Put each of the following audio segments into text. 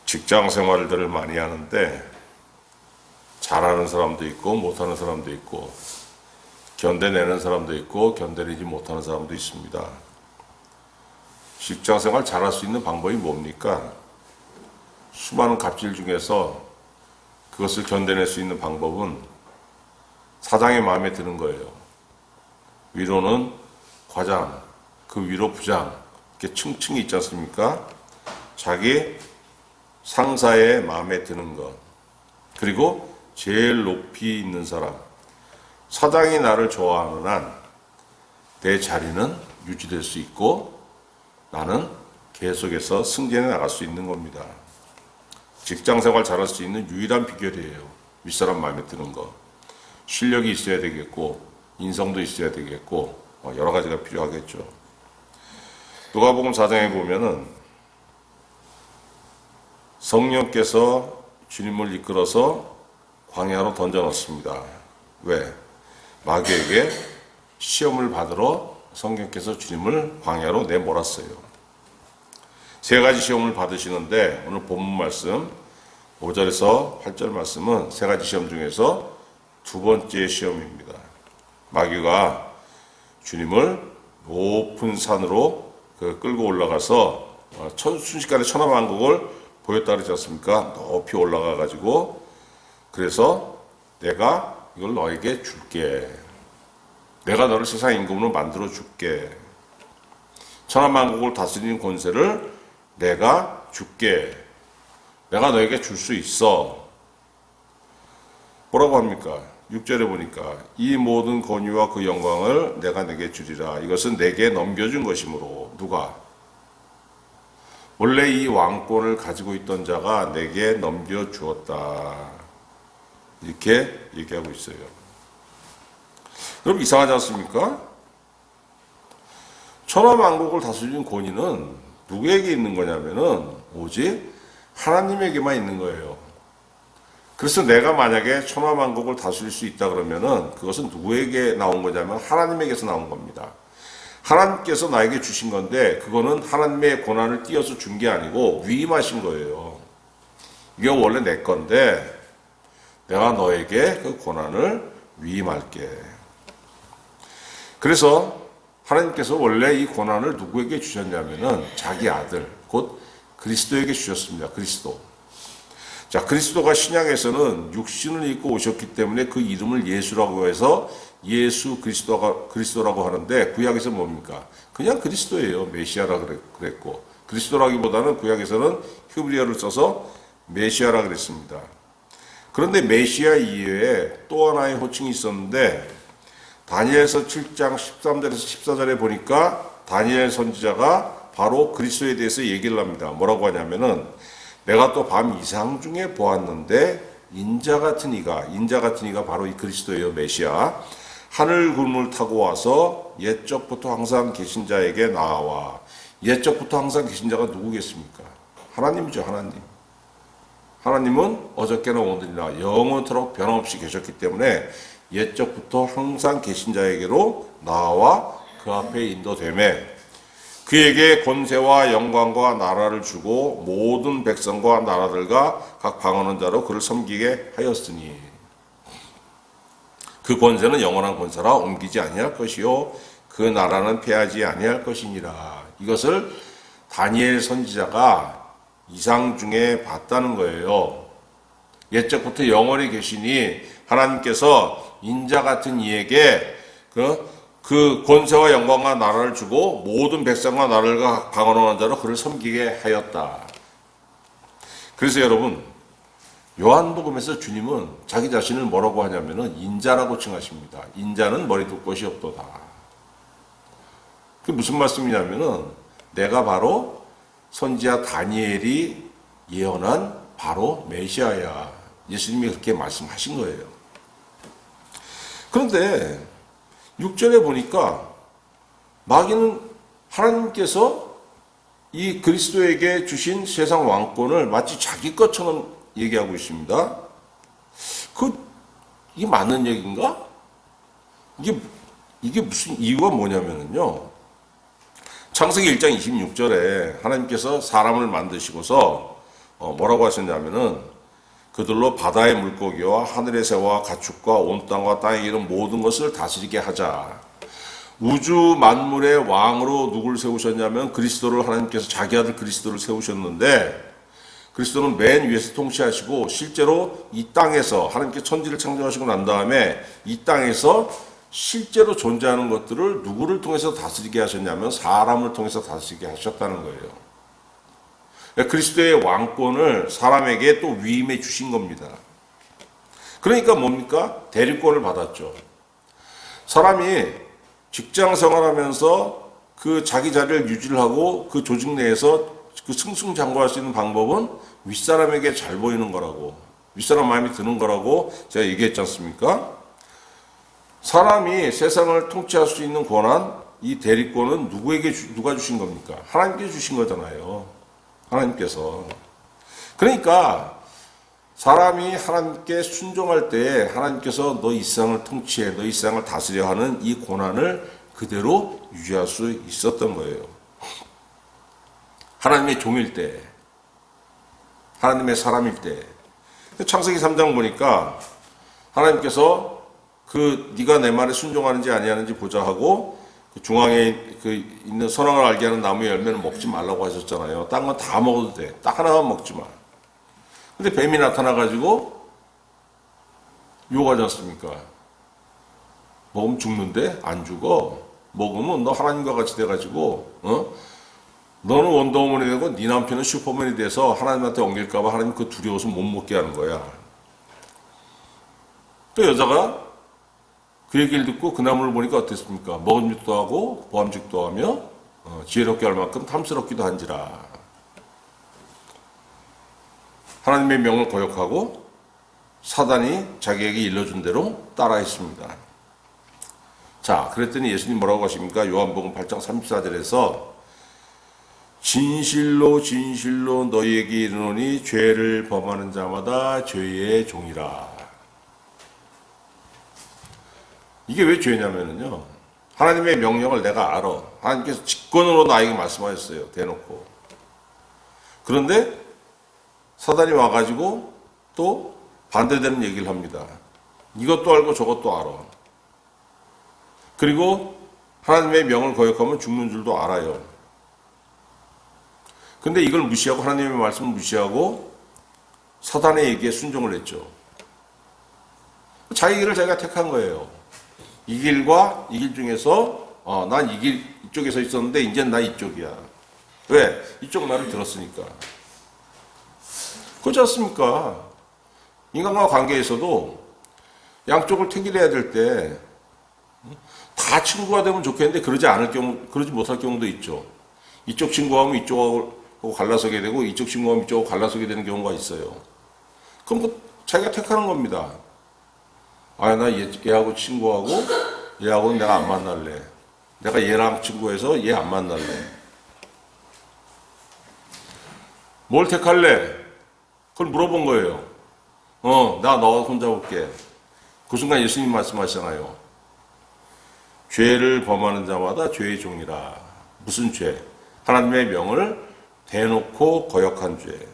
직장 생활들을 많이 하는데 잘하는 사람도 있고 못하는 사람도 있고 견뎌내는 사람도 있고 견뎌내지 못하는 사람도 있습니다. 직장 생활 잘할 수 있는 방법이 뭡니까? 수많은 갑질 중에서 그것을 견뎌낼 수 있는 방법은 사장의 마음에 드는 거예요. 위로는 과장, 그 위로 부장, 이렇게 층층이 있지 않습니까? 자기 상사의 마음에 드는 것, 그리고 제일 높이 있는 사람, 사장이 나를 좋아하는 한 내 자리는 유지될 수 있고 나는 계속해서 승진해 나갈 수 있는 겁니다. 직장생활 잘할 수 있는 유일한 비결이에요. 윗사람 마음에 드는 거. 실력이 있어야 되겠고 인성도 있어야 되겠고 여러 가지가 필요하겠죠. 누가복음 4장에 보면은 성령께서 주님을 이끌어서 광야로 던져놓습니다. 왜? 마귀에게 시험을 받으러 성령께서 주님을 광야로 내몰았어요. 세 가지 시험을 받으시는데 오늘 본문 말씀 5절에서 8절 말씀은 세 가지 시험 중에서 두 번째 시험입니다. 마귀가 주님을 높은 산으로 끌고 올라가서 순식간에 천하만국을 보였다 그러지 않습니까? 높이 올라가 가지고 그래서 내가 이걸 너에게 줄게. 내가 너를 세상 임금으로 만들어 줄게. 천하만국을 다스리는 권세를 내가 줄게. 내가 너에게 줄 수 있어. 뭐라고 합니까? 6절에 보니까 이 모든 권위와 그 영광을 내가 내게 주리라. 이것은 내게 넘겨준 것이므로. 누가? 원래 이 왕권을 가지고 있던 자가 내게 넘겨주었다. 이렇게 얘기하고 있어요. 그럼 이상하지 않습니까? 천하만국을 다스리는 권위는 누구에게 있는 거냐면은 오직 하나님에게만 있는 거예요. 그래서 내가 만약에 천하만국을 다스릴 수 있다 그러면은 그것은 누구에게 나온 거냐면 하나님에게서 나온 겁니다. 하나님께서 나에게 주신 건데 그거는 하나님의 권한을 띄어서 준 게 아니고 위임하신 거예요. 이게 원래 내 건데 내가 너에게 그 권한을 위임할게. 그래서 하나님께서 원래 이 권한을 누구에게 주셨냐면은 자기 아들 곧 그리스도에게 주셨습니다. 그리스도. 자, 그리스도가 신약에서는 육신을 입고 오셨기 때문에 그 이름을 예수라고 해서 예수 그리스도라고 하는데 구약에서 뭡니까? 그냥 그리스도예요. 메시아라 그랬고 그리스도라기보다는 구약에서는 히브리어를 써서 메시아라 그랬습니다. 그런데 메시아 이외에 또 하나의 호칭이 있었는데 다니엘서 7장 13절에서 14절에 보니까 다니엘 선지자가 바로 그리스도에 대해서 얘기를 합니다. 뭐라고 하냐면은 내가 또 밤 이상 중에 보았는데 인자 같은 이가 바로 이 그리스도예요. 메시아. 하늘 구름을 타고 와서 옛적부터 항상 계신 자에게 나와. 옛적부터 항상 계신 자가 누구겠습니까? 하나님이죠. 하나님. 하나님은 어저께나 오늘이나 영원토록 변함없이 계셨기 때문에 옛적부터 항상 계신 자에게로 나와 그 앞에 인도되매 그에게 권세와 영광과 나라를 주고 모든 백성과 나라들과 각 방언하는 자로 그를 섬기게 하였으니 그 권세는 영원한 권세라 옮기지 아니할 것이요 그 나라는 패하지 아니할 것이니라. 이것을 다니엘 선지자가 이상 중에 봤다는 거예요. 옛적부터 영원히 계시니 하나님께서 인자 같은 이에게 그 권세와 영광과 나라를 주고 모든 백성과 나라를 방언하는 자로 그를 섬기게 하였다. 그래서 여러분 요한복음에서 주님은 자기 자신을 뭐라고 하냐면은 인자라고 칭하십니다. 인자는 머리둘 곳이 없도다. 그게 무슨 말씀이냐면은 내가 바로 선지자 다니엘이 예언한 바로 메시아야. 예수님이 그렇게 말씀하신 거예요. 그런데 6절에 보니까 마귀는 하나님께서 이 그리스도에게 주신 세상 왕권을 마치 자기 것처럼 얘기하고 있습니다. 이게 맞는 얘기인가? 이게 무슨 이유가 뭐냐면요. 창세기 1장 26절에 하나님께서 사람을 만드시고서 뭐라고 하셨냐면은 그들로 바다의 물고기와 하늘의 새와 가축과 온 땅과 땅에 이른 모든 것을 다스리게 하자. 우주 만물의 왕으로 누구를 세우셨냐면 그리스도를 하나님께서 자기 아들 그리스도를 세우셨는데 그리스도는 맨 위에서 통치하시고 실제로 이 땅에서 하나님께 천지를 창조하시고 난 다음에 이 땅에서 실제로 존재하는 것들을 누구를 통해서 다스리게 하셨냐면 사람을 통해서 다스리게 하셨다는 거예요. 그리스도의 왕권을 사람에게 또 위임해 주신 겁니다. 그러니까 뭡니까? 대리권을 받았죠. 사람이 직장 생활하면서 그 자기 자리를 유지를 하고 그 조직 내에서 그 승승장구할 수 있는 방법은 윗사람에게 잘 보이는 거라고, 윗사람 마음에 드는 거라고 제가 얘기했지 않습니까? 사람이 세상을 통치할 수 있는 권한, 이 대리권은 누가 주신 겁니까? 하나님께 주신 거잖아요. 하나님께서. 그러니까 사람이 하나님께 순종할 때에 하나님께서 너 이 세상을 통치해, 너 이 세상을 다스려 하는 이 권한을 그대로 유지할 수 있었던 거예요. 하나님의 종일 때, 하나님의 사람일 때. 창세기 3장 보니까 하나님께서 네가 내 말에 순종하는지 아니하는지 보자 하고 그 중앙에 있는 선악을 알게 하는 나무의 열매는 먹지 말라고 하셨잖아요. 딴 건 다 먹어도 돼. 딱 하나만 먹지 마. 근데 뱀이 나타나가지고 유혹하지 않습니까? 먹으면 죽는데 안 죽어. 먹으면 너 하나님과 같이 돼가지고 너는 원더우먼이 되고 네 남편은 슈퍼맨이 돼서 하나님한테 엉길까봐 하나님 그 두려워서 못 먹게 하는 거야. 또 여자가 그 얘기를 듣고 그 나무를 보니까 어땠습니까? 먹음직도 하고 보암직도 하며 지혜롭게 할 만큼 탐스럽기도 한지라. 하나님의 명을 거역하고 사단이 자기에게 일러준 대로 따라했습니다. 자, 그랬더니 예수님 뭐라고 하십니까? 요한복음 8장 34절에서 진실로 진실로 너희에게 이르노니 죄를 범하는 자마다 죄의 종이라. 이게 왜 죄냐면요. 하나님의 명령을 내가 알아. 하나님께서 직권으로 나에게 말씀하셨어요. 대놓고. 그런데 사단이 와가지고 또 반대되는 얘기를 합니다. 이것도 알고 저것도 알아. 그리고 하나님의 명을 거역하면 죽는 줄도 알아요. 근데 이걸 무시하고 하나님의 말씀을 무시하고 사단의 얘기에 순종을 했죠. 자기 길을 자기가 택한 거예요. 이 길과 이 길 중에서 난 이 길 이쪽에 서 있었는데 이제는 나 이쪽이야. 왜? 이쪽 말을 들었으니까. 그렇지 않습니까? 인간과 관계에서도 양쪽을 택일해야 될 때 다 친구가 되면 좋겠는데 그러지 못할 경우도 있죠. 이쪽 친구하면 이쪽하고 갈라서게 되고 이쪽 친구하면 이쪽하고 갈라서게 되는 경우가 있어요. 그럼 자기가 택하는 겁니다. 나 얘하고 친구하고 얘하고는 내가 안 만날래. 내가 얘랑 친구해서 얘 안 만날래. 뭘 택할래? 그걸 물어본 거예요. 나 너 혼자 볼게. 그 순간 예수님 말씀하시잖아요. 죄를 범하는 자마다 죄의 종이라. 무슨 죄? 하나님의 명을 대놓고 거역한 죄.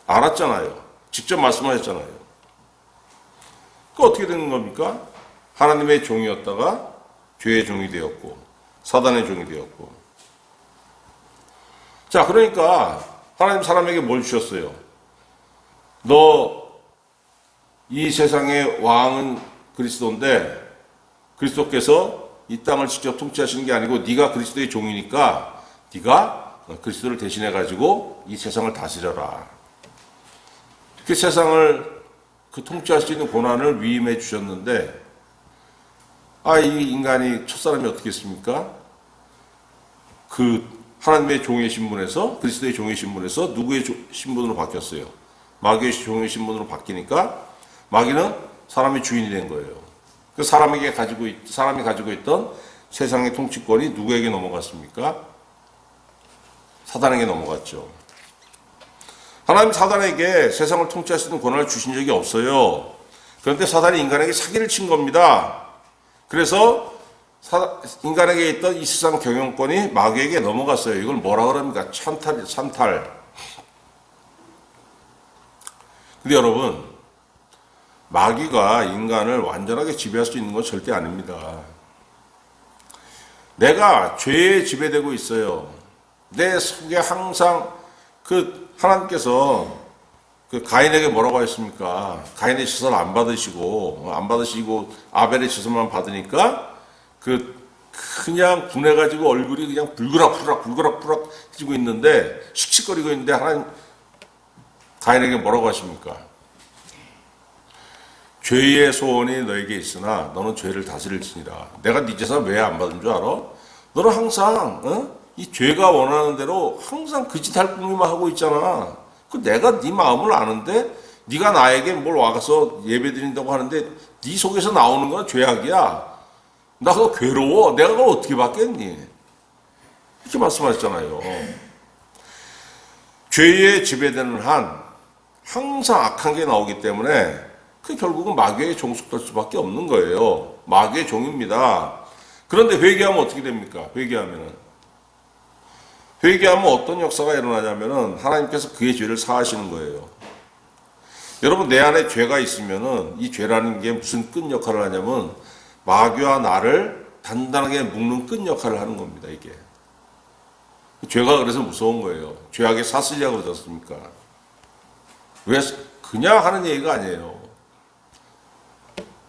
알았잖아요. 직접 말씀하셨잖아요. 그 어떻게 되는 겁니까? 하나님의 종이었다가 죄의 종이 되었고 사단의 종이 되었고. 자, 그러니까 하나님 사람에게 뭘 주셨어요? 너 이 세상의 왕은 그리스도인데 그리스도께서 이 땅을 직접 통치하시는 게 아니고 네가 그리스도의 종이니까 네가 그리스도를 대신해 가지고 이 세상을 다스려라. 그 세상을 통치할 수 있는 권한을 위임해 주셨는데 이 인간이 첫사람이 어떻게 했습니까? 그 하나님의 종의 신분에서 그리스도의 종의 신분에서 누구의 신분으로 바뀌었어요? 마귀의 종의 신분으로 바뀌니까 마귀는 사람의 주인이 된 거예요. 그 사람이 가지고 있던 세상의 통치권이 누구에게 넘어갔습니까? 사단에게 넘어갔죠. 하나님 사단에게 세상을 통치할 수 있는 권한을 주신 적이 없어요. 그런데 사단이 인간에게 사기를 친 겁니다. 그래서 인간에게 있던 이 세상 경영권이 마귀에게 넘어갔어요. 이걸 뭐라 그럽니까? 찬탈. 근데 여러분, 마귀가 인간을 완전하게 지배할 수 있는 건 절대 아닙니다. 내가 죄에 지배되고 있어요. 내 속에 항상 하나님께서 가인에게 뭐라고 했습니까? 가인의 시설 안 받으시고 아벨의 시설만 받으니까 그냥 분해가지고 얼굴이 그냥 불그락불락 해지고 있는데 씩씩거리고 있는데 하나님 가인에게 뭐라고 하십니까? 죄의 소원이 너에게 있으나 너는 죄를 다스릴지니라. 내가 네 제사 왜 안 받은 줄 알아? 너는 항상 이 죄가 원하는 대로 항상 그 짓 할 궁리만 하고 있잖아. 내가 네 마음을 아는데 네가 나에게 뭘 와서 예배드린다고 하는데 네 속에서 나오는 건 죄악이야. 나 그거 괴로워. 내가 그걸 어떻게 받겠니? 이렇게 말씀하셨잖아요. 죄에 지배되는 한 항상 악한 게 나오기 때문에 결국은 마귀의 종속될 수밖에 없는 거예요. 마귀의 종입니다. 그런데 회개하면 어떻게 됩니까? 회개하면 어떤 역사가 일어나냐면은 하나님께서 그의 죄를 사하시는 거예요. 여러분, 내 안에 죄가 있으면은 이 죄라는 게 무슨 끈 역할을 하냐면 마귀와 나를 단단하게 묶는 끈 역할을 하는 겁니다, 이게. 죄가 그래서 무서운 거예요. 죄악의 사슬이라고 그러셨습니까? 왜? 그냥 하는 얘기가 아니에요.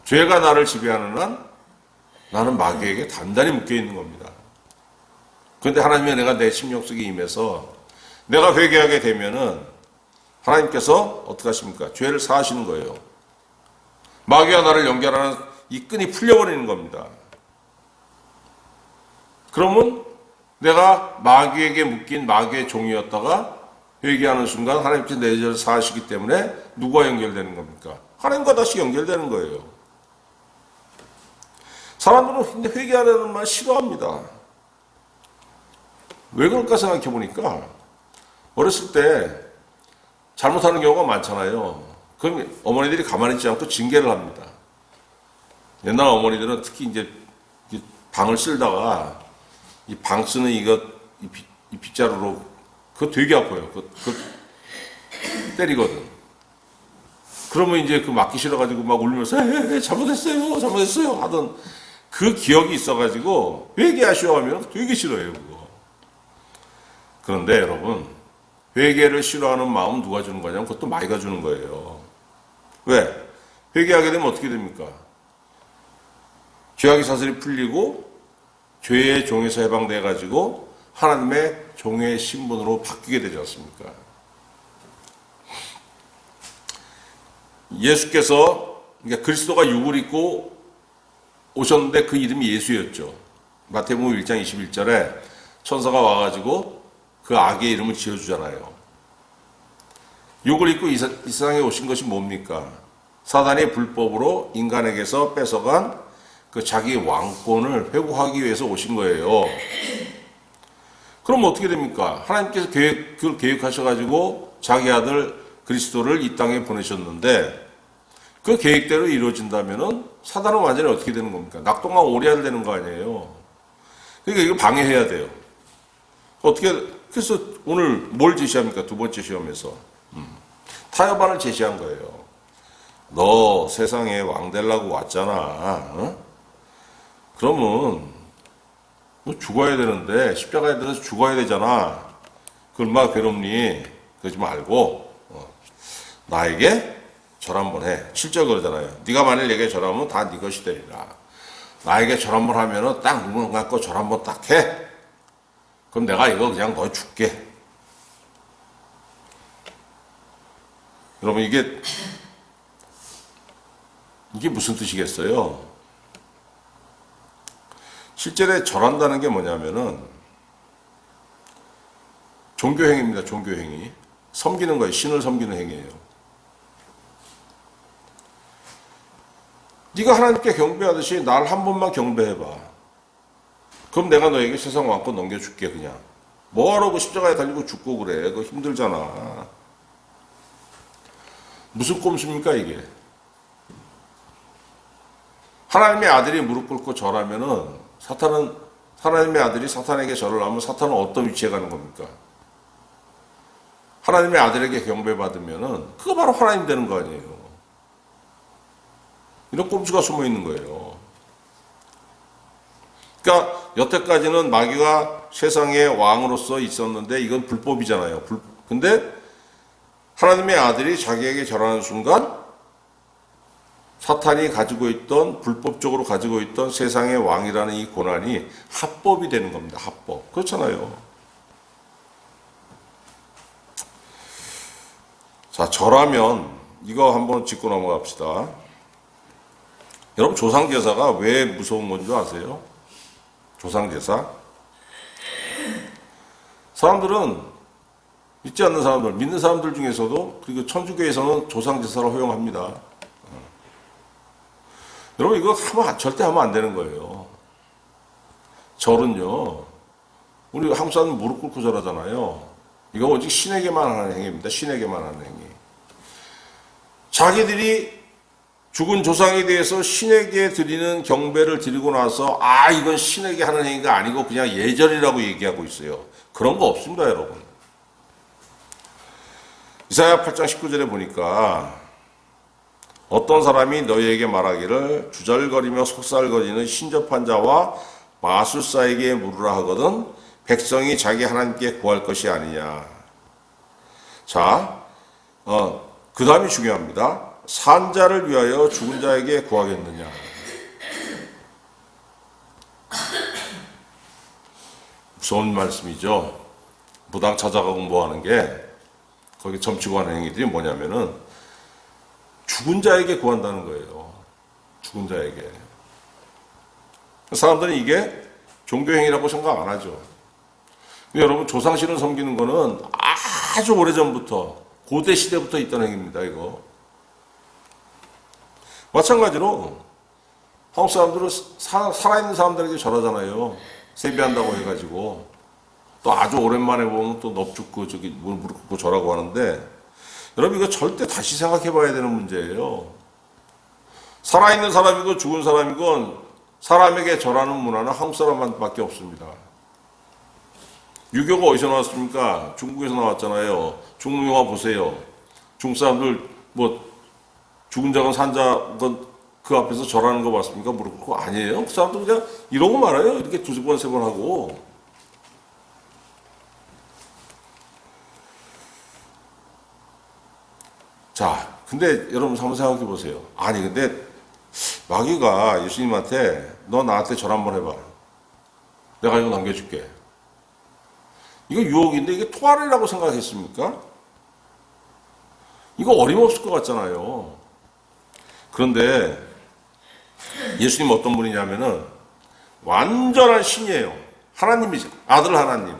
죄가 나를 지배하는 한 나는 마귀에게 단단히 묶여 있는 겁니다. 그런데 하나님의 은혜가 내 심령 속에 임해서 내가 회개하게 되면은 하나님께서 어떻게 하십니까? 죄를 사하시는 거예요. 마귀와 나를 연결하는 이 끈이 풀려버리는 겁니다. 그러면 내가 마귀에게 묶인 마귀의 종이었다가 회개하는 순간 하나님께서 내 죄를 사하시기 때문에 누구와 연결되는 겁니까? 하나님과 다시 연결되는 거예요. 사람들은 회개하려는 말 싫어합니다. 왜 그럴까 생각해 보니까 어렸을 때 잘못하는 경우가 많잖아요. 그럼 어머니들이 가만히 있지 않고 징계를 합니다. 옛날 어머니들은 특히 이제 방을 쓸다가 이 방 쓰는 이 빗자루로 그거 되게 아파요. 그거 때리거든. 그러면 이제 맞기 싫어가지고 막 울면서 잘못했어요 하던 그 기억이 있어가지고 회개하시오 하면 되게 싫어해요, 그거. 그런데 여러분, 회개를 싫어하는 마음은 누가 주는 거냐면 그것도 마귀가 주는 거예요. 왜? 회개하게 되면 어떻게 됩니까? 죄악의 사슬이 풀리고 죄의 종에서 해방돼가지고 하나님의 종의 신분으로 바뀌게 되지 않습니까? 예수께서, 그러니까 그리스도가 육을 입고 오셨는데 그 이름이 예수였죠. 마태복음 1장 21절에 천사가 와가지고 그 아기의 이름을 지어주잖아요. 육을 입고 이 세상에 오신 것이 뭡니까? 사단이 불법으로 인간에게서 뺏어간 그 자기 왕권을 회복하기 위해서 오신 거예요. 그럼 어떻게 됩니까? 하나님께서 그걸 계획하셔가지고 자기 아들 그리스도를 이 땅에 보내셨는데 그 계획대로 이루어진다면은 사단은 완전히 어떻게 되는 겁니까? 낙동강 오리알 되는 거 아니에요. 그러니까 이거 방해해야 돼요. 그래서 오늘 뭘 제시합니까? 두 번째 시험에서. 타협안을 제시한 거예요. 너 세상에 왕 되려고 왔잖아. 그러면 너 죽어야 되는데 십자가에 들어서 죽어야 되잖아. 그 얼마나 괴롭니? 그러지 말고 나에게 절 한번 해. 실제로 그러잖아요. 네가 만일 내게 절하면 다 네 것이 되리라. 나에게 절 한번 하면은 딱 눈을 감고 절 한번 딱 해. 그럼 내가 이거 그냥 너 줄게. 여러분, 이게 무슨 뜻이겠어요? 실제로 절한다는 게 뭐냐면은 종교행위입니다. 종교행위. 섬기는 거예요. 신을 섬기는 행위예요. 네가 하나님께 경배하듯이 날 한 번만 경배해봐. 그럼 내가 너에게 세상 왕권 넘겨줄게. 그냥 뭐하러 그 십자가에 달리고 죽고 그래. 그거 힘들잖아. 무슨 꼼수입니까 이게? 하나님의 아들이 무릎 꿇고 절하면은 하나님의 아들이 사탄에게 절을 하면 사탄은 어떤 위치에 가는 겁니까? 하나님의 아들에게 경배받으면은 그거 바로 하나님 되는 거 아니에요. 이런 꼼수가 숨어 있는 거예요. 그러니까 여태까지는 마귀가 세상의 왕으로서 있었는데 이건 불법이잖아요. 근데 하나님의 아들이 자기에게 절하는 순간 사탄이 가지고 있던, 불법적으로 가지고 있던 세상의 왕이라는 이 고난이 합법이 되는 겁니다. 합법. 그렇잖아요. 자, 절하면 이거 한번 짚고 넘어갑시다. 여러분, 조상제사가 왜 무서운 건 줄 아세요? 조상제사? 사람들은, 믿지 않는 사람들, 믿는 사람들 중에서도, 그리고 천주교에서는 조상제사를 허용합니다. 여러분, 이거 절대 하면 안 되는 거예요. 절은요, 우리 한국 사람은 무릎 꿇고 절하잖아요. 이거 오직 신에게만 하는 행위입니다. 신에게만 하는 행위. 자기들이 죽은 조상에 대해서 신에게 드리는 경배를 드리고 나서 이건 신에게 하는 행위가 아니고 그냥 예절이라고 얘기하고 있어요. 그런 거 없습니다, 여러분. 이사야 8장 19절에 보니까 어떤 사람이 너희에게 말하기를 주절거리며 속살거리는 신접한 자와 마술사에게 물으라 하거든 백성이 자기 하나님께 구할 것이 아니냐. 자, 그 다음이 중요합니다. 산 자를 위하여 죽은 자에게 구하겠느냐. 무서운 말씀이죠. 무당 찾아가고 뭐 하는 게, 거기 점치고 하는 행위들이 뭐냐면은 죽은 자에게 구한다는 거예요. 죽은 자에게. 사람들은 이게 종교행위라고 생각 안 하죠. 여러분, 조상신을 섬기는 거는 아주 오래전부터, 고대 시대부터 있던 행위입니다, 이거. 마찬가지로 한국 사람들은 살아있는 사람들에게 절하잖아요. 세배한다고 해가지고. 또 아주 오랜만에 보면 또 넙죽고 무릎 꿇고 절하고 하는데, 여러분, 이거 절대 다시 생각해 봐야 되는 문제예요. 살아있는 사람이고 죽은 사람이건 사람에게 절하는 문화는 한국 사람밖에 없습니다. 유교가 어디서 나왔습니까? 중국에서 나왔잖아요. 중국 영화 보세요. 중국 사람들 죽은 자건 산자건 그 앞에서 절하는 거 봤습니까? 무릎 꿇고. 아니에요. 그 사람들 그냥 이러고 말아요. 이렇게 두세 번, 세 번 하고. 자, 근데 여러분 한번 생각해 보세요. 아니, 근데 마귀가 예수님한테 너 나한테 절 한번 해봐. 내가 이거 남겨줄게. 이거 유혹인데 이게 토할이라고 생각했습니까? 이거 어림없을 것 같잖아요. 그런데 예수님 어떤 분이냐면은 완전한 신이에요. 하나님이죠. 아들 하나님,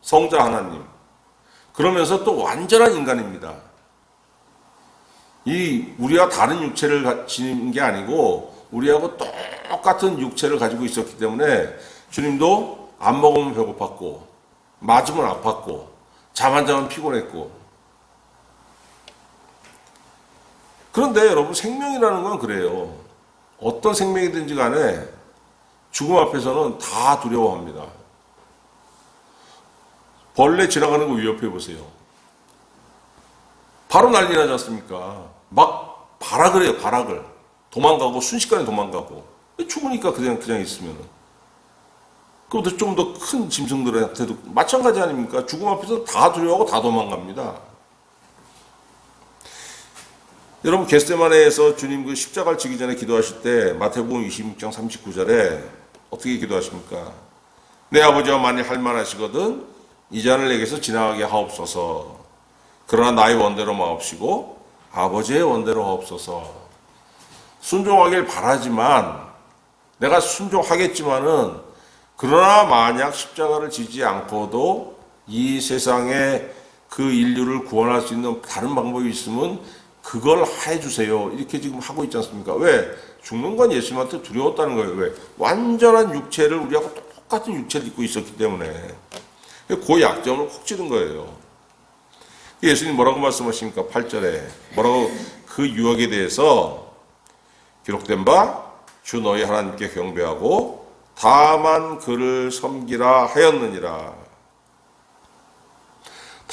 성자 하나님. 그러면서 또 완전한 인간입니다. 우리와 다른 육체를 지닌 게 아니고 우리하고 똑같은 육체를 가지고 있었기 때문에 주님도 안 먹으면 배고팠고 맞으면 아팠고 잠 안 자면 피곤했고. 그런데 여러분, 생명이라는 건 그래요. 어떤 생명이든지 간에 죽음 앞에서는 다 두려워합니다. 벌레 지나가는 거 위협해 보세요. 바로 난리 나지 않습니까? 막 발악을 해요, 발악을. 도망가고, 순식간에 도망가고. 죽으니까 그냥 있으면은. 그것도 좀 더 큰 짐승들한테도 마찬가지 아닙니까? 죽음 앞에서 다 두려워하고 다 도망갑니다. 여러분, 겟세마네에서 주님 그 십자가를 지기 전에 기도하실 때 마태복음 26장 39절에 어떻게 기도하십니까? 내 아버지와 만일 할 만하시거든 이 잔을 내게서 지나가게 하옵소서. 그러나 나의 원대로 마옵시고 아버지의 원대로 하옵소서. 순종하길 바라지만, 내가 순종하겠지만은, 그러나 만약 십자가를 지지 않고도 이 세상에 그 인류를 구원할 수 있는 다른 방법이 있으면 그걸 해주세요. 이렇게 지금 하고 있지 않습니까? 왜? 죽는 건 예수님한테 두려웠다는 거예요. 왜? 완전한 육체를, 우리하고 똑같은 육체를 입고 있었기 때문에. 그 약점을 콕 찌른 거예요. 예수님 뭐라고 말씀하십니까? 8절에 뭐라고, 그 유혹에 대해서 기록된 바 주 너희 하나님께 경배하고 다만 그를 섬기라 하였느니라.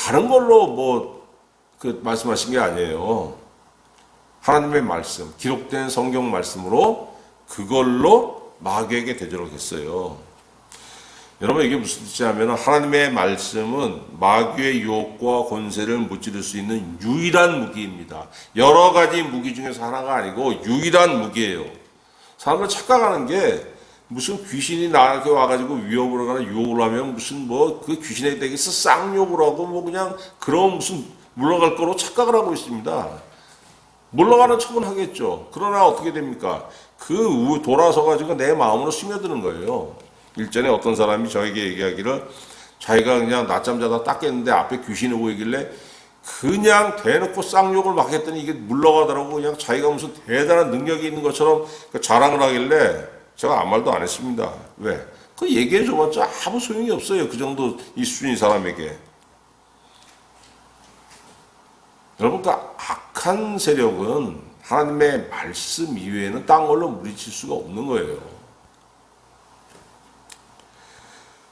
다른 걸로 말씀하신 게 아니에요. 하나님의 말씀, 기록된 성경 말씀으로 그걸로 마귀에게 대적을 했어요. 여러분, 이게 무슨 뜻이냐면 하나님의 말씀은 마귀의 유혹과 권세를 무찌를 수 있는 유일한 무기입니다. 여러 가지 무기 중에서 하나가 아니고 유일한 무기예요. 사람들 착각하는 게 무슨 귀신이 나한테 와가지고 위협을 하거나 유혹을 하면 무슨 그 귀신에 대해서 쌍욕을 하고 그냥 그런 무슨 물러갈 거로 착각을 하고 있습니다. 물러가는 척은 하겠죠. 그러나 어떻게 됩니까? 돌아서 가지고 내 마음으로 스며드는 거예요. 일전에 어떤 사람이 저에게 얘기하기를 자기가 그냥 낮잠 자다 딱 깼는데 앞에 귀신이 보이길래 그냥 대놓고 쌍욕을 막 했더니 이게 물러가더라고. 그냥 자기가 무슨 대단한 능력이 있는 것처럼 자랑을 하길래 제가 아무 말도 안 했습니다. 왜? 그 얘기해 줘봤자 아무 소용이 없어요. 그 정도 이 수준의 사람에게. 여러분, 그 악한 세력은 하나님의 말씀 이외에는 딴 걸로 물리칠 수가 없는 거예요.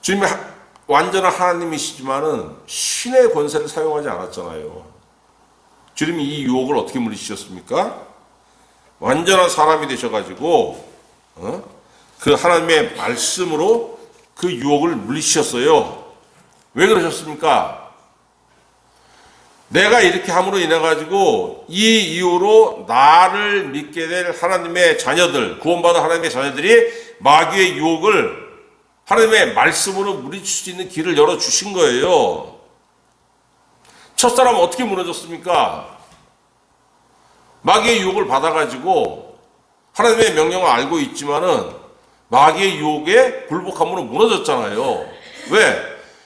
주님이 완전한 하나님이시지만은 신의 권세를 사용하지 않았잖아요. 주님이 이 유혹을 어떻게 물리치셨습니까? 완전한 사람이 되셔가지고 그 하나님의 말씀으로 그 유혹을 물리치셨어요. 왜 그러셨습니까? 내가 이렇게 함으로 인해 가지고 이 이후로 나를 믿게 될 하나님의 자녀들, 구원받은 하나님의 자녀들이 마귀의 유혹을 하나님의 말씀으로 물리칠 수 있는 길을 열어주신 거예요. 첫사람은 어떻게 무너졌습니까? 마귀의 유혹을 받아가지고 하나님의 명령을 알고 있지만은 마귀의 유혹에 굴복함으로 무너졌잖아요. 왜?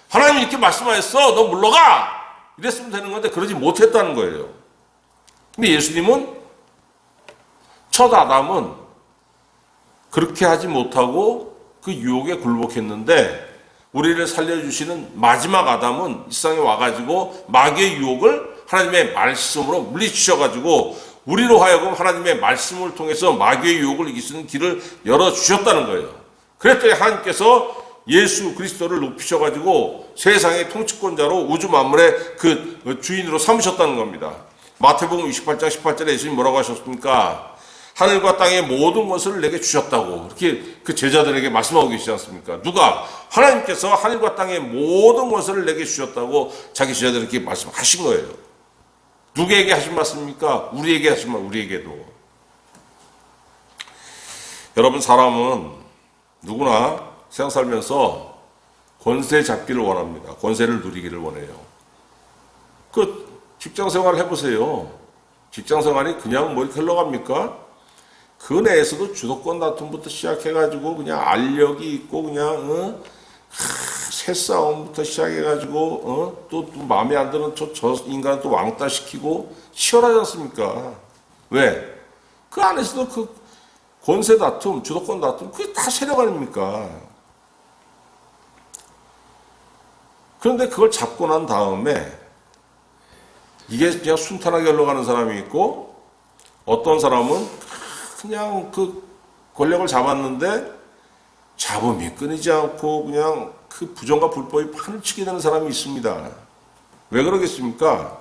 하나님이 이렇게 말씀하셨어. 너 물러가! 이랬으면 되는 건데 그러지 못했다는 거예요. 근데 예수님은 첫 아담은 그렇게 하지 못하고 그 유혹에 굴복했는데 우리를 살려주시는 마지막 아담은 이 세상에 와가지고 마귀의 유혹을 하나님의 말씀으로 물리치셔가지고 우리로 하여금 하나님의 말씀을 통해서 마귀의 유혹을 이길 수 있는 길을 열어주셨다는 거예요. 그랬더니 하나님께서 예수 그리스도를 높이셔가지고 세상의 통치권자로 우주 만물의 그 주인으로 삼으셨다는 겁니다. 마태복음 28장 18절에 예수님 뭐라고 하셨습니까? 하늘과 땅의 모든 것을 내게 주셨다고 이렇게 그 제자들에게 말씀하고 계시지 않습니까? 누가? 하나님께서 하늘과 땅의 모든 것을 내게 주셨다고 자기 제자들에게 말씀하신 거예요. 누구에게 하신 말씀입니까? 우리에게 하신 말, 우리에게도. 여러분, 사람은 누구나 세상 살면서 권세 잡기를 원합니다. 권세를 누리기를 원해요. 그 직장 생활 해보세요. 직장 생활이 그냥 뭐 이렇게 흘러갑니까? 그 내에서도 주도권 다툼부터 시작해가지고 그냥 알력이 있고 그냥 새싸움부터 시작해가지고 또 마음에 안 드는 저 인간을 또 왕따시키고 치열하지 않습니까? 왜? 그 안에서도 그 권세 다툼, 주도권 다툼 그게 다 세력 아닙니까? 그런데 그걸 잡고 난 다음에 이게 그냥 순탄하게 흘러가는 사람이 있고 어떤 사람은 그냥 그 권력을 잡았는데 잡음이 끊이지 않고 그냥 그 부정과 불법이 판을 치게 되는 사람이 있습니다. 왜 그러겠습니까?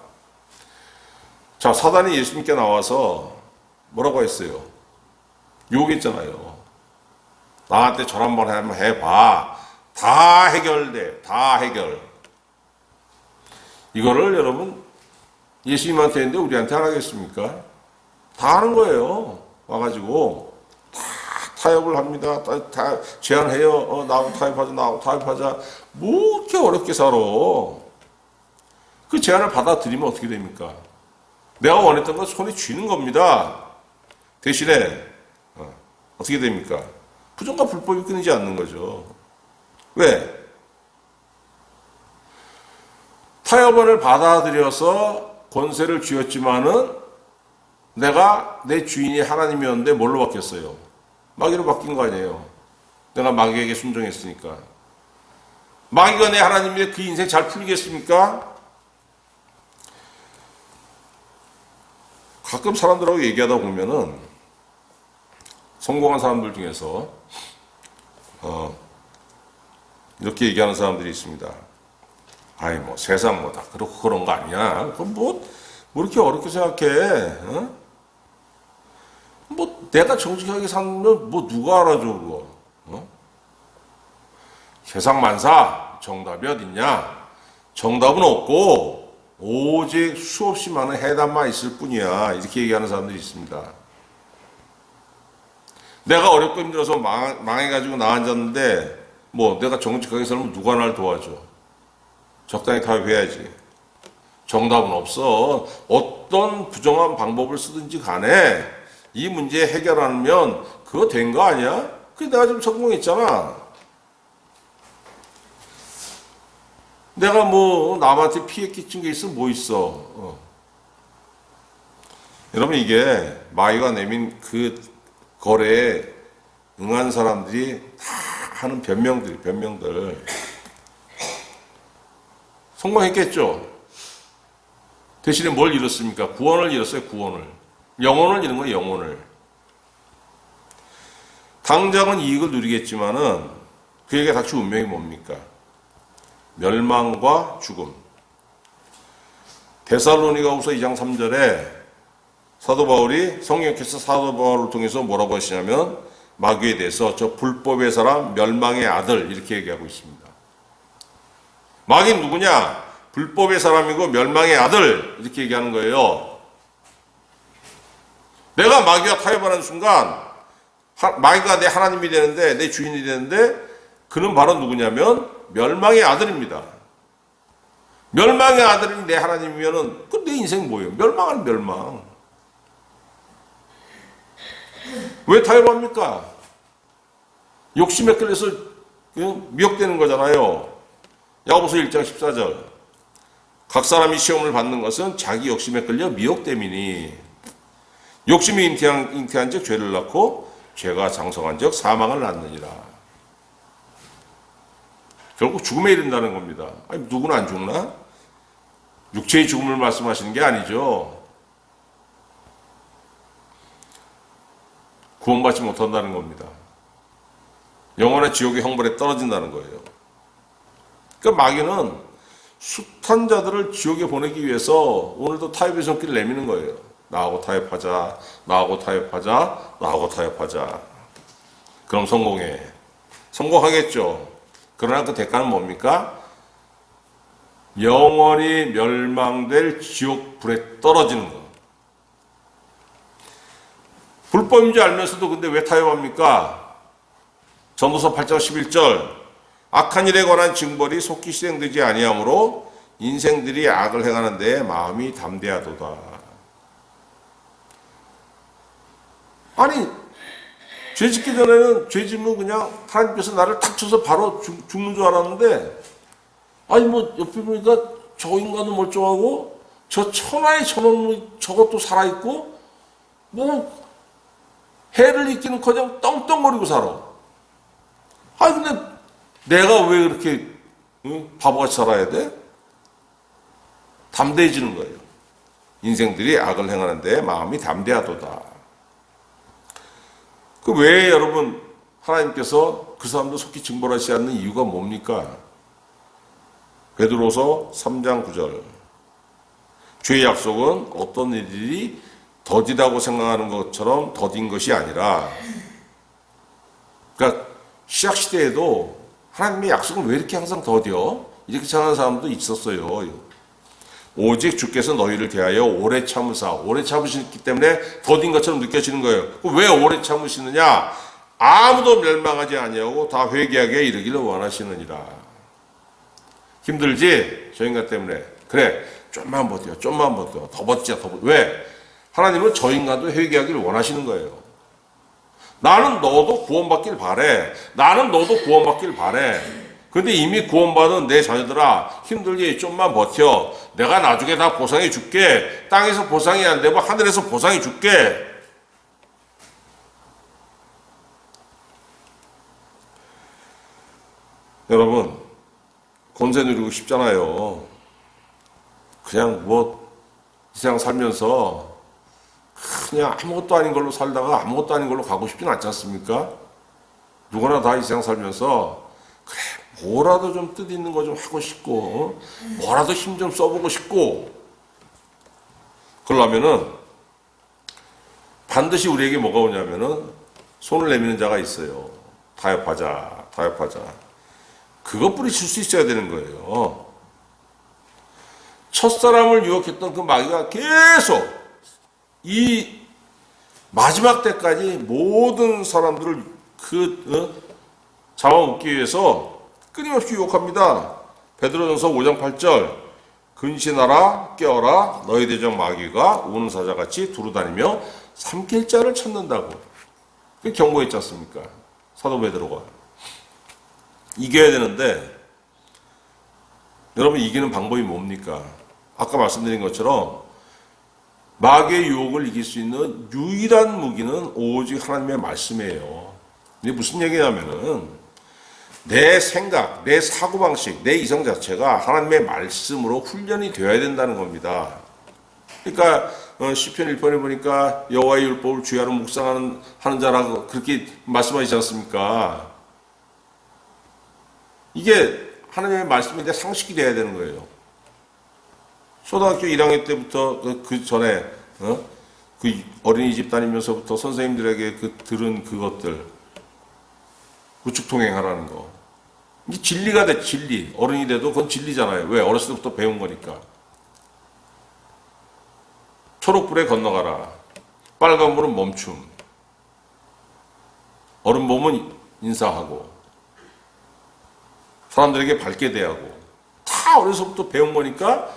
자, 사단이 예수님께 나와서 뭐라고 했어요? 유혹했잖아요. 나한테 절 한번 해봐. 다 해결돼. 다 해결. 이거를 여러분 예수님한테 했는데 우리한테 하겠습니까? 다 하는 거예요. 와가지고 다 타협을 합니다. 다 제안해요. 나하고 타협하자. 나하고 타협하자. 뭐 이렇게 어렵게 살아. 그 제안을 받아들이면 어떻게 됩니까? 내가 원했던 건 손에 쥐는 겁니다. 대신에 어떻게 됩니까? 부정과 불법이 끊이지 않는 거죠. 왜? 타협을 받아들여서 권세를 쥐었지만은 내가 내 주인이 하나님이었는데 뭘로 바뀌었어요? 마귀로 바뀐 거 아니에요. 내가 마귀에게 순종했으니까. 마귀가 내 하나님인데 그 인생 잘 풀리겠습니까? 가끔 사람들하고 얘기하다 보면은 성공한 사람들 중에서 이렇게 얘기하는 사람들이 있습니다. 아이 뭐 세상 뭐 다 그렇고 그런 거 아니야. 그럼 뭐 이렇게 어렵게 생각해? 어? 뭐 내가 정직하게 살면 뭐 누가 알아줘 그거? 어? 세상 만사 정답이 어딨냐? 정답은 없고 오직 수없이 많은 해답만 있을 뿐이야. 이렇게 얘기하는 사람들이 있습니다. 내가 어렵고 힘들어서 망해가지고 나 앉았는데 뭐 내가 정직하게 살면 누가 날 도와줘? 적당히 타협해야지. 정답은 없어. 어떤 부정한 방법을 쓰든지 간에 이 문제 해결하면 그거 된 거 아니야? 그게 내가 지금 성공했잖아. 내가 뭐 남한테 피해 끼친 게 있어? 뭐 있어? 여러분 이게 마귀가 내민 그 거래에 응한 사람들이 다 하는 변명들 성공했겠죠. 대신에 뭘 잃었습니까? 구원을 잃었어요. 구원을. 영혼을 잃은 거예요. 영혼을. 당장은 이익을 누리겠지만은 그에게 닥칠 운명이 뭡니까? 멸망과 죽음. 데살로니가후서 2장 3절에 사도 바울이 성령께서 사도 바울을 통해서 뭐라고 하시냐면 마귀에 대해서 저 불법의 사람 멸망의 아들 이렇게 얘기하고 있습니다. 마귀는 누구냐? 불법의 사람이고 멸망의 아들 이렇게 얘기하는 거예요. 내가 마귀와 타협하는 순간 마귀가 내 하나님이 되는데 내 주인이 되는데 그는 바로 누구냐면 멸망의 아들입니다. 멸망의 아들이 내 하나님이면은 그 내 인생 뭐예요? 멸망은 멸망. 왜 타협합니까? 욕심에 끌려서 미혹되는 거잖아요. 야고보서 1장 14절. 각 사람이 시험을 받는 것은 자기 욕심에 끌려 미혹됨이니 욕심이 잉태한 즉 죄를 낳고 죄가 장성한 즉 사망을 낳느니라. 결국 죽음에 이른다는 겁니다. 아니, 누구는 안 죽나? 육체의 죽음을 말씀하시는 게 아니죠. 구원받지 못한다는 겁니다. 영원한 지옥의 형벌에 떨어진다는 거예요. 그러니까 마귀는 숱한 자들을 지옥에 보내기 위해서 오늘도 타협의 손길을 내미는 거예요. 나하고 타협하자, 나하고 타협하자, 나하고 타협하자. 그럼 성공해. 성공하겠죠. 그러나 그 대가는 뭡니까? 영원히 멸망될 지옥 불에 떨어지는 거. 불법인 줄 알면서도 근데 왜 타협합니까? 전도서 8장 11절 악한 일에 관한 징벌이 속히 실행되지 아니하므로 인생들이 악을 행하는 데 마음이 담대하도다. 아니 죄 짓기 전에는 죄 짓면 그냥 하나님께서 나를 탁 쳐서 바로 죽는 줄 알았는데 아니 뭐 옆에 보니까 저 인간은 멀쩡하고 저 천하의 저놈 저것도 살아있고 뭐 해를 입기는커녕 떵떵거리고 살아. 아니 근데 내가 왜 그렇게 바보같이 살아야 돼? 담대해지는 거예요. 인생들이 악을 행하는데 마음이 담대하도다. 그 왜 여러분 하나님께서 그 사람도 속히 징벌하지 않는 이유가 뭡니까? 베드로서 3장 9절 죄의 약속은 어떤 일이 더디다고 생각하는 것처럼 더딘 것이 아니라 그러니까 시작시대에도 하나님의 약속은 왜 이렇게 항상 더뎌? 이렇게 생각하는 사람도 있었어요. 오직 주께서 너희를 대하여 오래 참으사 오래 참으시기 때문에 더딘 것처럼 느껴지는 거예요. 왜 오래 참으시느냐? 아무도 멸망하지 아니하고 다 회개하게 이르기를 원하시느니라. 힘들지? 저 인간 때문에. 그래 좀만 버텨 더 버티자 왜? 하나님은 저 인간도 회개하기를 원하시는 거예요. 나는 너도 구원받길 바래. 나는 너도 구원받길 바래. 근데 이미 구원받은 내 자녀들아 힘들게 좀만 버텨. 내가 나중에 다 보상해 줄게. 땅에서 보상이 안 되고 하늘에서 보상해 줄게. 여러분 권세 누리고 싶잖아요. 그냥 뭐 이 세상 살면서 그냥 아무것도 아닌 걸로 살다가 아무것도 아닌 걸로 가고 싶진 않지 않습니까? 누구나 다 이 세상 살면서 그래 뭐라도 좀 뜻 있는 거 좀 하고 싶고, 뭐라도 힘 좀 써보고 싶고, 그러려면은 반드시 우리에게 뭐가 오냐면은 손을 내미는 자가 있어요. 타협하자, 타협하자. 그거 뿌리칠 수 있어야 되는 거예요. 첫사람을 유혹했던 그 마귀가 계속 이 마지막 때까지 모든 사람들을 잡아먹기 위해서 끊임없이 유혹합니다. 베드로전서 5장 8절 근신하라 깨어라 너희 대적 마귀가 우는 사자같이 두루다니며 삼킬 자를 찾는다고 경고했지 않습니까? 사도 베드로가. 이겨야 되는데 여러분 이기는 방법이 뭡니까? 아까 말씀드린 것처럼 마귀의 유혹을 이길 수 있는 유일한 무기는 오직 하나님의 말씀이에요. 이게 무슨 얘기냐면은 내 생각, 내 사고방식, 내 이성 자체가 하나님의 말씀으로 훈련이 되어야 된다는 겁니다. 그러니까 시편 1편에 보니까 여호와의 율법을 주야로 묵상하는 자라고 그렇게 말씀하시지 않습니까? 이게 하나님의 말씀이 내 상식이 돼야 되는 거예요. 초등학교 1학년 때부터 그 전에 그 어린이집 다니면서부터 선생님들에게 들은 그것들 우측통행하라는 거. 이게 진리가 돼, 진리. 어른이 돼도 그건 진리잖아요. 왜? 어렸을 때부터 배운 거니까. 초록불에 건너가라. 빨간불은 멈춤. 어른 보면 인사하고. 사람들에게 밝게 대하고. 다 어려서부터 배운 거니까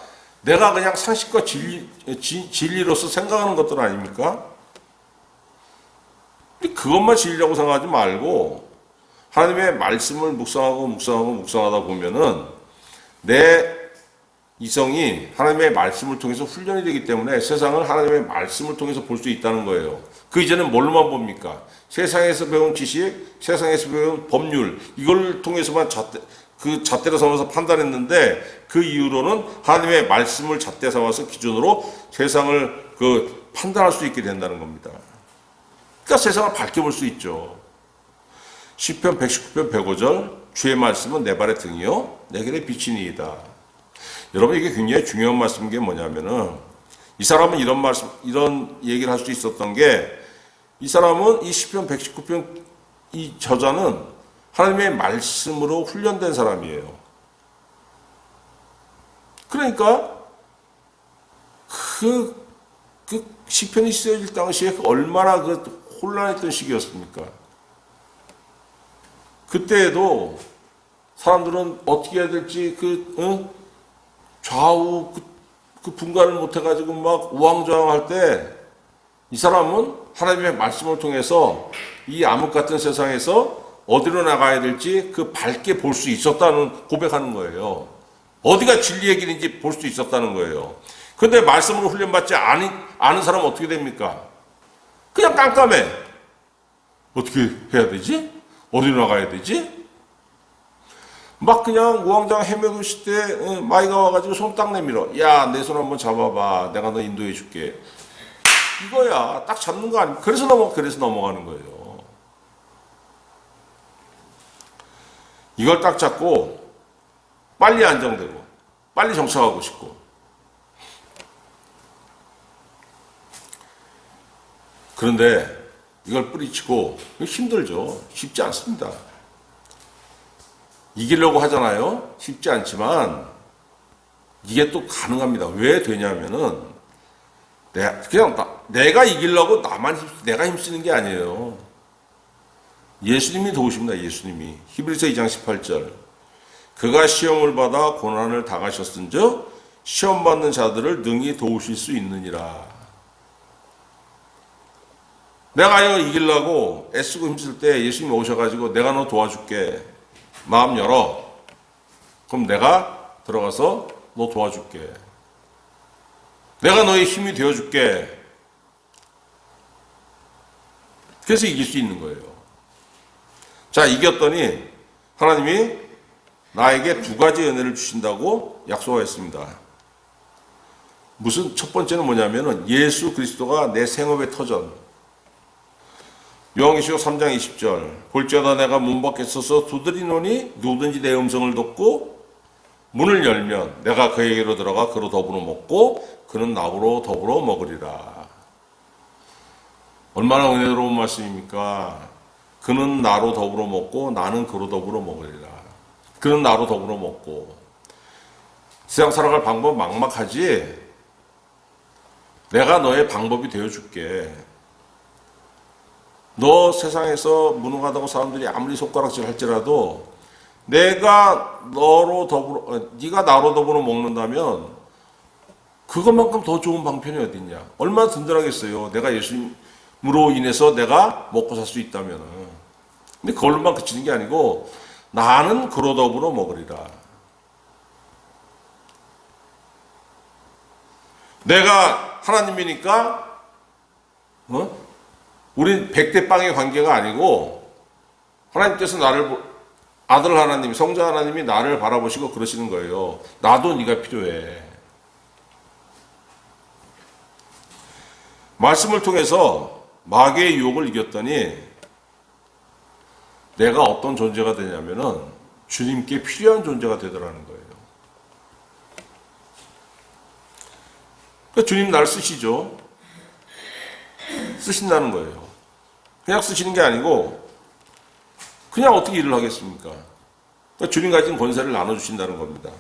내가 그냥 상식과 진리로서 생각하는 것들 아닙니까? 그것만 진리라고 생각하지 말고 하나님의 말씀을 묵상하다 보면은 내 이성이 하나님의 말씀을 통해서 훈련이 되기 때문에 세상을 하나님의 말씀을 통해서 볼 수 있다는 거예요. 그 이전엔 뭘로만 봅니까? 세상에서 배운 지식, 세상에서 배운 법률 이걸 통해서만 잣대로 삼아서 판단했는데 그 이후로는 하나님의 말씀을 잣대 삼아서 기준으로 세상을 판단할 수 있게 된다는 겁니다. 그러니까 세상을 밝게 볼 수 있죠. 시편 119편 105절 주의 말씀은 내 발의 등이요 내 길의 빛이니이다. 여러분 이게 굉장히 중요한 말씀인 게 뭐냐면은 이 사람은 이런 얘기를 할 수 있었던 게 이 사람은 이 시편 119편 이 저자는 하나님의 말씀으로 훈련된 사람이에요. 그러니까 그 시편이 쓰여질 당시에 얼마나 혼란했던 시기였습니까? 그때에도 사람들은 어떻게 해야 될지 좌우 분간을 못해가지고 막 우왕좌왕할 때 이 사람은 하나님의 말씀을 통해서 이 암흑 같은 세상에서 어디로 나가야 될지 밝게 볼 수 있었다는 고백하는 거예요. 어디가 진리의 길인지 볼 수 있었다는 거예요. 근데 말씀으로 훈련받지 않은 사람은 어떻게 됩니까? 그냥 깜깜해. 어떻게 해야 되지? 어디로 나가야 되지? 막 그냥 우왕좌왕 헤매고 있을 때 마이가 와가지고 손 딱 내밀어. 야, 내 손 한번 잡아봐. 내가 너 인도해 줄게. 이거야. 딱 잡는 거 아닙니까? 그래서 넘어가는 거예요. 이걸 딱 잡고 빨리 안정되고 빨리 정착하고 싶고 그런데 이걸 뿌리치고 힘들죠. 쉽지 않습니다. 이기려고 하잖아요. 쉽지 않지만 이게 또 가능합니다. 왜 되냐면은 내가 이기려고 내가 힘쓰는 게 아니에요. 예수님이 도우십니다. 예수님이. 히브리서 2장 18절 그가 시험을 받아 고난을 당하셨은즉 시험 받는 자들을 능히 도우실 수 있느니라. 내가 이기려고 애쓰고 힘쓸 때 예수님이 오셔가지고 내가 너 도와줄게. 마음 열어. 그럼 내가 들어가서 너 도와줄게. 내가 너의 힘이 되어줄게. 그래서 이길 수 있는 거예요. 자, 이겼더니 하나님이 나에게 두 가지 은혜를 주신다고 약속하였습니다. 첫 번째는 뭐냐면은 예수 그리스도가 내 생업의 터전. 요한계시록 3장 20절 볼지어다 내가 문 밖에 서서 두드리노니 누구든지 내 음성을 듣고 문을 열면 내가 그에게로 들어가 그로 더불어 먹고 그는 나로 더불어 먹으리라. 얼마나 은혜로운 말씀입니까? 그는 나로 더불어 먹고 나는 그로 더불어 먹으리라. 그는 나로 더불어 먹고. 세상 살아갈 방법 막막하지? 내가 너의 방법이 되어줄게. 너 세상에서 무능하다고 사람들이 아무리 손가락질 할지라도 내가 네가 나로 더불어 먹는다면 그것만큼 더 좋은 방편이 어딨냐? 얼마나 든든하겠어요. 내가 예수님으로 인해서 내가 먹고 살 수 있다면. 근데 그걸로만 그치는 게 아니고 나는 그로 더불어 먹으리라. 내가 하나님이니까 우린 백대빵의 관계가 아니고 하나님께서 아들 하나님, 성자 하나님이 나를 바라보시고 그러시는 거예요. 나도 네가 필요해. 말씀을 통해서 마귀의 유혹을 이겼더니 내가 어떤 존재가 되냐면은 주님께 필요한 존재가 되더라는 거예요. 그러니까 주님 날 쓰시죠. 쓰신다는 거예요. 그냥 쓰시는 게 아니고 그냥 어떻게 일을 하겠습니까? 그러니까 주님 가진 권세를 나눠주신다는 겁니다.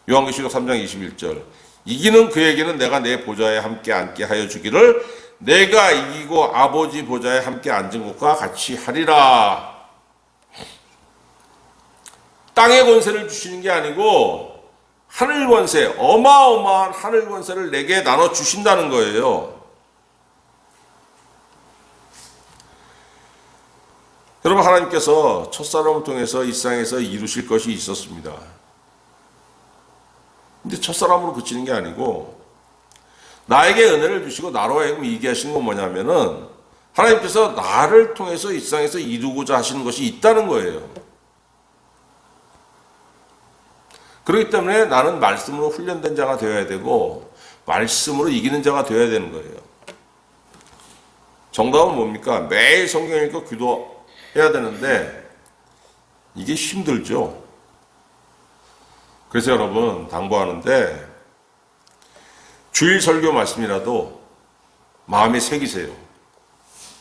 요한계시록 3장 21절 이기는 그에게는 내가 내 보좌에 함께 앉게 하여 주기를 내가 이기고 아버지 보좌에 함께 앉은 것과 같이 하리라. 땅의 권세를 주시는 게 아니고 하늘 권세, 어마어마한 하늘 권세를 내게 나눠주신다는 거예요. 여러분, 하나님께서 첫사람을 통해서 이 세상에서 이루실 것이 있었습니다. 근데 첫사람으로 그치는 게 아니고 나에게 은혜를 주시고 나로 하여금 이기게 하시는 건 뭐냐면은 하나님께서 나를 통해서 이 세상에서 이루고자 하시는 것이 있다는 거예요. 그렇기 때문에 나는 말씀으로 훈련된 자가 되어야 되고 말씀으로 이기는 자가 되어야 되는 거예요. 정답은 뭡니까? 매일 성경 읽고 기도해야 되는데 이게 힘들죠. 그래서 여러분 당부하는데 주일 설교 말씀이라도 마음에 새기세요.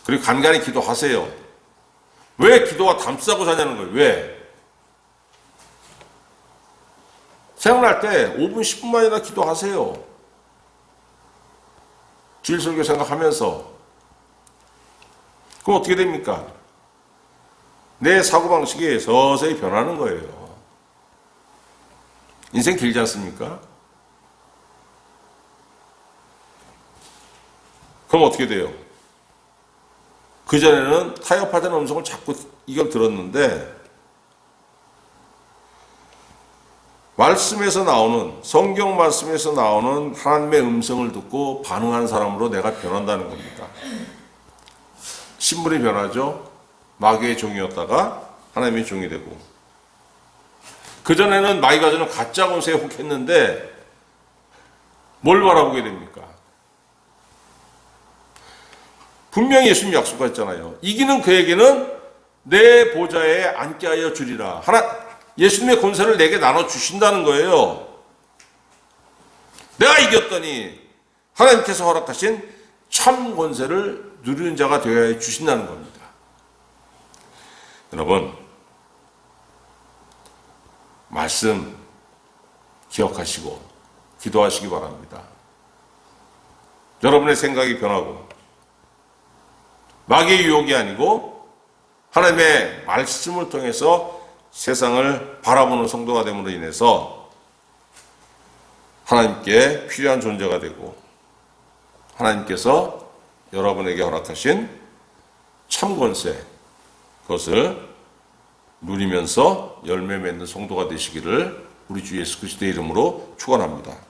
그리고 간간히 기도하세요. 왜 기도가 담싸고 사냐는 거예요. 왜? 생각날 때 5분 10분만이나 기도하세요. 주일 설교 생각하면서. 그럼 어떻게 됩니까? 내 사고방식이 서서히 변하는 거예요. 인생 길지 않습니까? 그럼 어떻게 돼요? 그전에는 타협하자는 음성을 자꾸 이걸 들었는데 말씀에서 나오는 성경 말씀에서 나오는 하나님의 음성을 듣고 반응하는 사람으로 내가 변한다는 겁니다. 신분이 변하죠. 마귀의 종이었다가 하나님의 종이 되고 그전에는 마귀가 저는 가짜 권세에 혹했는데 뭘 바라보게 됩니까? 분명히 예수님이 약속하셨잖아요. 이기는 그에게는 내 보좌에 앉게 하여 주리라. 예수님의 권세를 내게 나눠주신다는 거예요. 내가 이겼더니 하나님께서 허락하신 참 권세를 누리는 자가 되어야 주신다는 겁니다. 여러분, 말씀 기억하시고 기도하시기 바랍니다. 여러분의 생각이 변하고 마귀의 유혹이 아니고 하나님의 말씀을 통해서 세상을 바라보는 성도가 됨으로 인해서 하나님께 필요한 존재가 되고 하나님께서 여러분에게 허락하신 참권세 그것을 누리면서 열매 맺는 성도가 되시기를 우리 주 예수 그리스도의 이름으로 축원합니다.